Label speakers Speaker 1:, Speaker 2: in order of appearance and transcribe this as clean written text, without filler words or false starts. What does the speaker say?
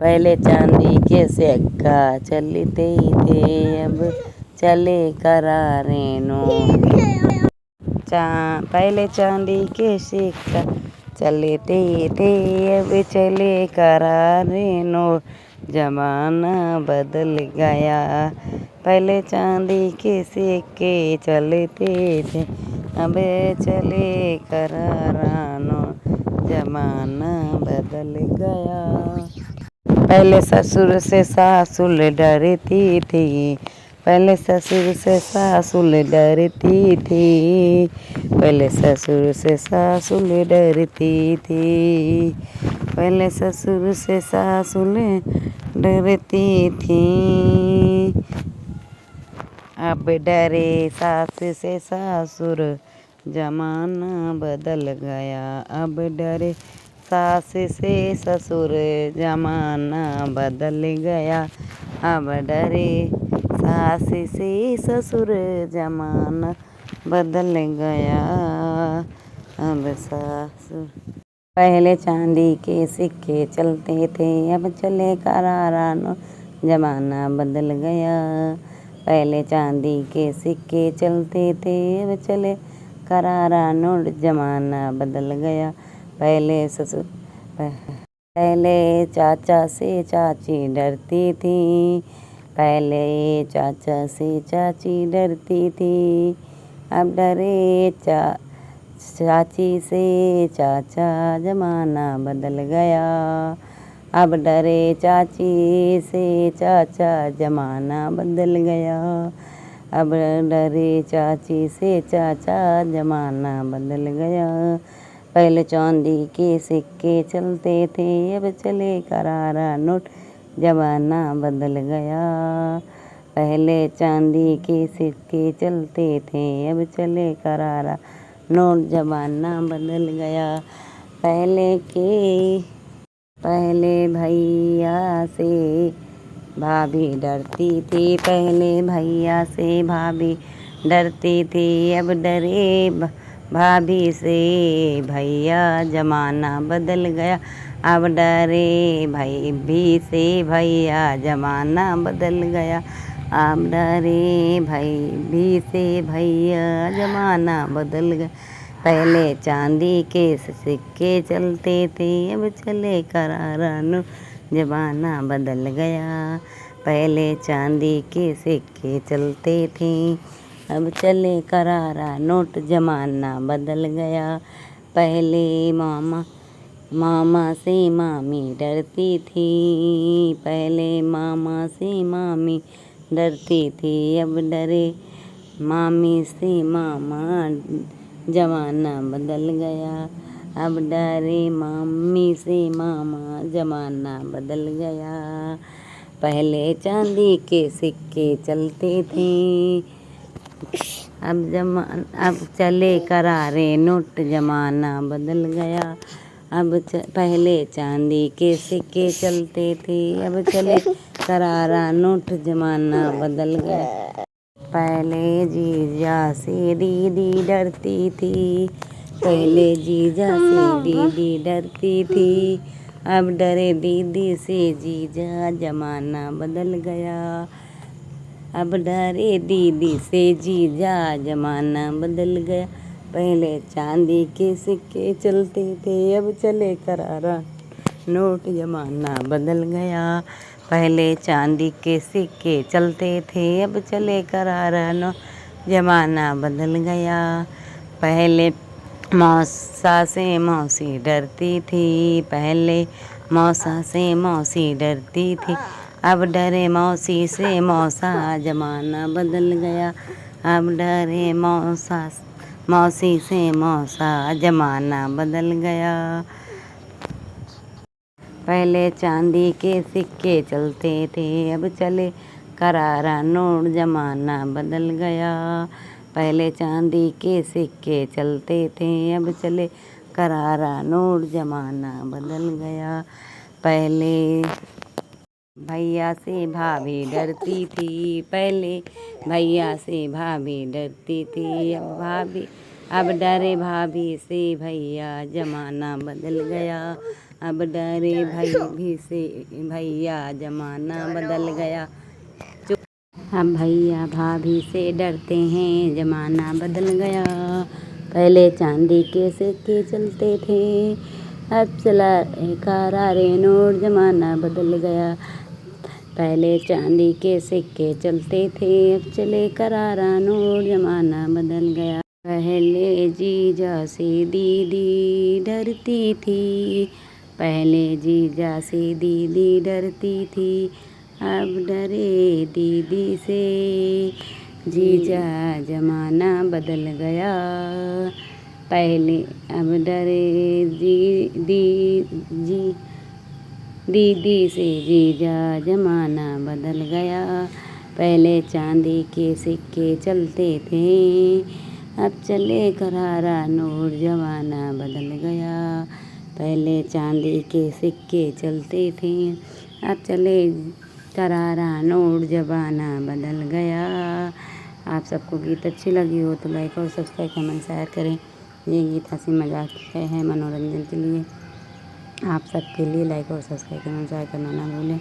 Speaker 1: पहले चांदी के सिक्का चलते थे, अब चले करारे नोट। पहले चांदी के सिक्का चलते थे, अब चले करारे नोट। जमाना बदल गया। पहले चांदी के सिक्के चलते थे, अब चले करारा नोट। जमाना बदल गया। पहले ससुर से सासुर डरती थी, पहले ससुर से सासुर डरती थी, पहले ससुर से सासुर डरती थी, पहले ससुर से सासुर डरती थी। अब डरे सास से ससुर, जमाना बदल गया। अब डरे सास से ससुर, जमाना बदल गया। अब डरे सास से ससुर, जमाना बदल गया। अब सासुर। पहले चांदी के सिक्के चलते थे, अब चले करारा नोट। जमाना बदल गया। पहले चांदी के सिक्के चलते थे, अब चले करारा नोट। जमाना बदल गया। पहले चाचा से चाची डरती थी, पहले चाचा से चाची डरती थी, अब डरे चाची से चाचा। जमाना बदल गया। अब डरे चाची से चाचा, जमाना बदल गया। अब डरे चाची से चाचा, जमाना बदल गया। पहले चांदी के सिक्के चलते थे, अब चले करारा नोट। जमाना बदल गया। पहले चांदी के सिक्के चलते थे, अब चले करारा नोट। जमाना बदल गया। पहले भैया से भाभी डरती थी, पहले भैया से भाभी डरती थी, अब डरे भाभी से भैया। जमाना बदल गया। अब डरे भाभी से भैया, जमाना बदल गया। अब डरे भाभी से भैया, जमाना बदल गया। पहले चांदी के सिक्के चलते थे, अब चले करारा नोट। जमाना बदल गया। पहले चांदी के सिक्के चलते थे, अब चले करारा नोट। जमाना बदल गया। पहले मामा से मामी डरती थी, पहले मामा से मामी डरती थी, अब डरे मामी से मामा। जमाना बदल गया। अब डरे मामी से मामा, जमाना बदल गया। पहले चांदी के सिक्के चलते थे, अब चले करारे नोट। जमाना बदल गया। पहले चांदी के सिक्के चलते थे, अब चले करारा नोट। जमाना बदल गया। पहले जीजा से दीदी डरती थी, पहले जीजा से दीदी डरती थी, अब डरे दीदी से जीजा। जमाना बदल गया। अब डरे दीदी से जीजा, जमाना बदल गया। पहले चांदी के सिक्के चलते थे, अब चले करारा नोट। जमाना बदल गया। पहले चांदी के सिक्के चलते थे, अब चले करारा नोट। जमाना बदल गया। पहले मौसा से मौसी डरती थी, पहले मौसा से मौसी डरती थी, अब डरे मौसी से मौसा। जमाना बदल गया। अब डरे मौसी से मौसा, जमाना बदल गया। पहले चांदी के सिक्के चलते थे, अब चले करारा नोट। जमाना बदल गया। पहले चांदी के सिक्के चलते थे, अब चले करारा नोट। जमाना बदल गया। पहले भैया से भाभी डरती थी, पहले भैया से भाभी डरती थी, अब डरे भाभी से भैया। जमाना बदल गया। अब डरे भाई भी से भैया जमाना बदल गया। अब भैया भाभी से डरते हैं जमाना बदल गया। पहले चांदी के सिक्के चलते थे, अब चला करारे नोट जमाना बदल गया। पहले चांदी के सिक्के चलते थे, अब चले करारा नोट जमाना बदल गया। पहले जीजा से दीदी डरती थी, पहले जीजा से दीदी डरती थी, अब डरे दीदी से जीजा जमाना बदल गया। पहले अब डरे दीदी से जीजा जमाना बदल गया। पहले चांदी के सिक्के चलते थे, अब चले करारा नोट जमाना बदल गया। पहले चांदी के सिक्के चलते थे, अब चले करारा नोट जमाना बदल गया। आप सबको गीत अच्छी लगी हो तो लाइक और सब्सक्राइब कमेंट शेयर करें। ये गीत हंसी मजाक है मनोरंजन के लिए। आप सबके लिए लाइक और सब्सक्राइब कमेंट शेयर करना ना भूलें।